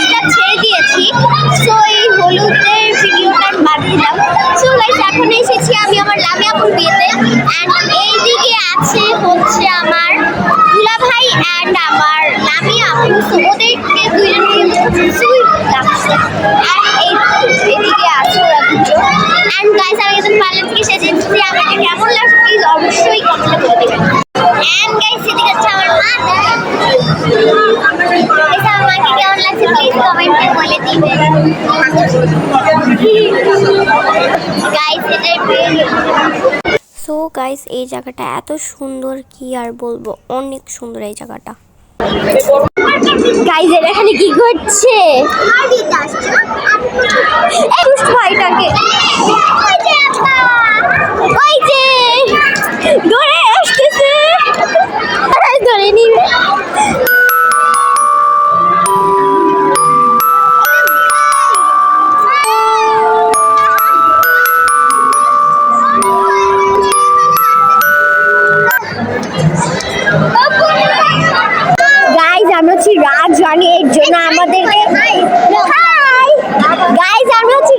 হলুদটা ছেড়ে দিয়েছি, সো এই হলুদের ভিডিওটা বাদ দিলাম। সো গাইস এখন এসেছি আমি আমার লামিয়াপুর বিয়েতে, অ্যান্ড এইদিকে আছে হচ্ছে আমার দুলা ভাই অ্যান্ড আমার লামিয়া আপু। সো ওদেরকে দুজনকে কিছুই লাগছে, এইদিকে আছে ওরা দুজন। অ্যান্ড গাইস আমি কিন্তু পার্লার থেকে সেজেছি, আমাকে কেমন লাগছে প্লিজ অবশ্যই কমেন্টে বলে দেবেন। অ্যান্ড গাইস এদিকে আছে আমার মা, আমার মাকে কেমন লাগছে প্লিজ কমেন্টে বলে দিবেন গাইস। সো গাইস এই জায়গাটা এত সুন্দর কি আর বলবো, অনেক সুন্দর এই জায়গাটা। গাইস এখানে কি ঘটছে? এই দুষ্টু ভাইটাকে ওই যে ধরে আসতেছে, ধরে নিবে।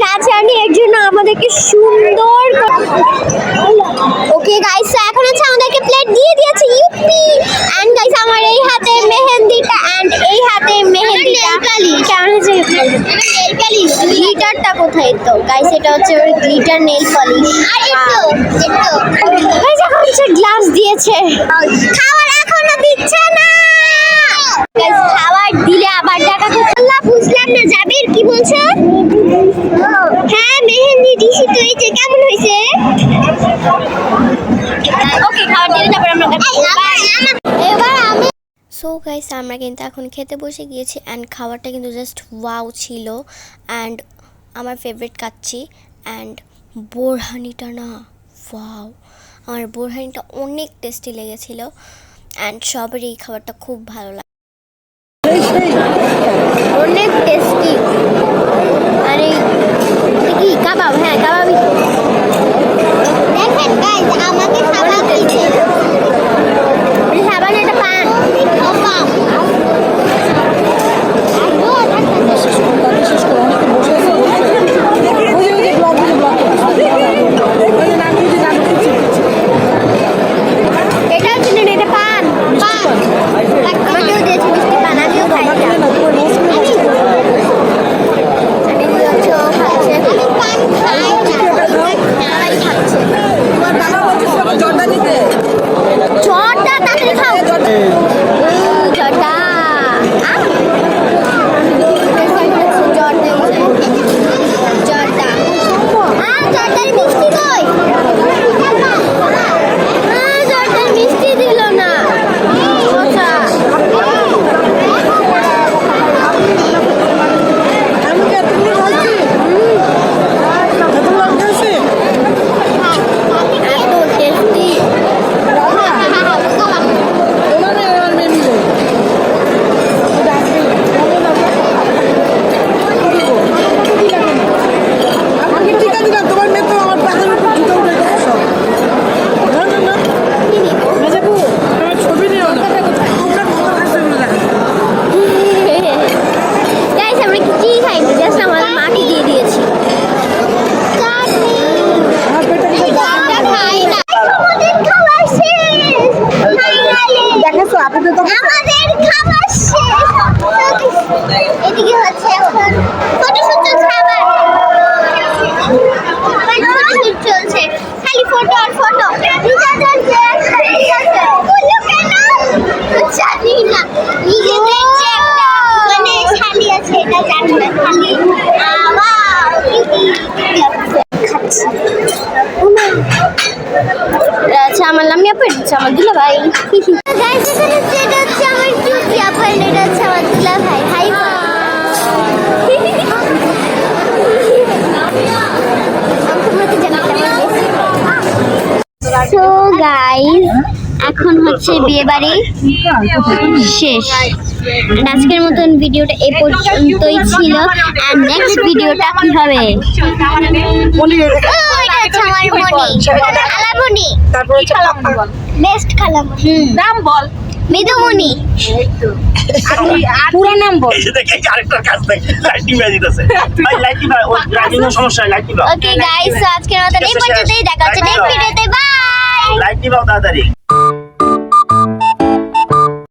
রাজরানী এর জন্য আমাদেরকে সুন্দর ওকে গাইস এখন হচ্ছে আমাদেরকে প্লেট দিয়ে দিয়েছে ইউপি। এন্ড গাইস আমার এই হাতে মেহেন্দিটা এন্ড এই হাতে মেহেন্দিটা কেমন হচ্ছে? নেল পলিশ গ্লিটারটা কোথায়? তো গাইস এটা হচ্ছে ওই গ্লিটার নেল পলিশ। আর গাইস এখন হচ্ছে গ্লাস দিয়েছে, খাবার এখনো দিচ্ছে না। গাইস খাবার দিলে আবার টাকা কোথাও বুঝলাম না। জাবির কি বলছো? হ্যাঁ মেহেন্দি দিছি তো, এই যে কেমন হয়েছে? ওকে খাবার দিলে তারপর আমরা এবার আমি। সো গাইস আমরা কিন্তু এখন খেতে বসে গিয়েছি অ্যান্ড খাবারটা কিন্তু জাস্ট ওয়াও ছিল অ্যান্ড আমার ফেভারিট কাচ্চি অ্যান্ড বোরহানিটা না ওয়াও, আমার বোরহানিটা অনেক টেস্টি লেগেছিল অ্যান্ড সবারই এই খাবারটা খুব ভালো লাগে, অনেক টেস্টি। আরে কি কাবাব? হ্যাঁ কাবাবই। দেখেন গাইস আমাকে খাবার দিয়েছে, খাবার এটা পান পান এটা হচ্ছে না, এটা পান পান আমাকেও দিয়েছে মিষ্টি পান, আমিও খাই। এদিকে হচ্ছে এখন ফটোশুট চলছে, খালি ফটো আর ফটো। জানি না নিজে দেখছে একটা মানে শালি আছে, এটা জানি না খালি আচ্ছা আমার লামিয়া পড়ছে আমার দুলা ভাই। গাইস এখানে এটা হচ্ছে আমার কিউটি আপু, এটা হচ্ছে আমার দুলা ভাই। হাই সো গাইস এখন হচ্ছে বিয়ে বাড়ি শেষ। আজকের মতন ভিডিওটা এই পর্যন্তই ছিল। আর নেক্সট ভিডিওটা কি হবে? খালামণি, তারপর বেস্ট খালামণি নাম বল। মৃদুমণি। পুরো নাম বল। এই যে দেখে এই যে আরেকটার কাজ দেখ লাইট নিভে দিতেছে ভাই লাইট নিভা ও ড্রাইভিং এর সমস্যা লাইট নিভা ওকে গাইস, আজকের মতো এই পর্যন্তই, দেখা হচ্ছে নেক্সট ভিডিওতে। বাই। লাইট নিভাও তাড়াতাড়ি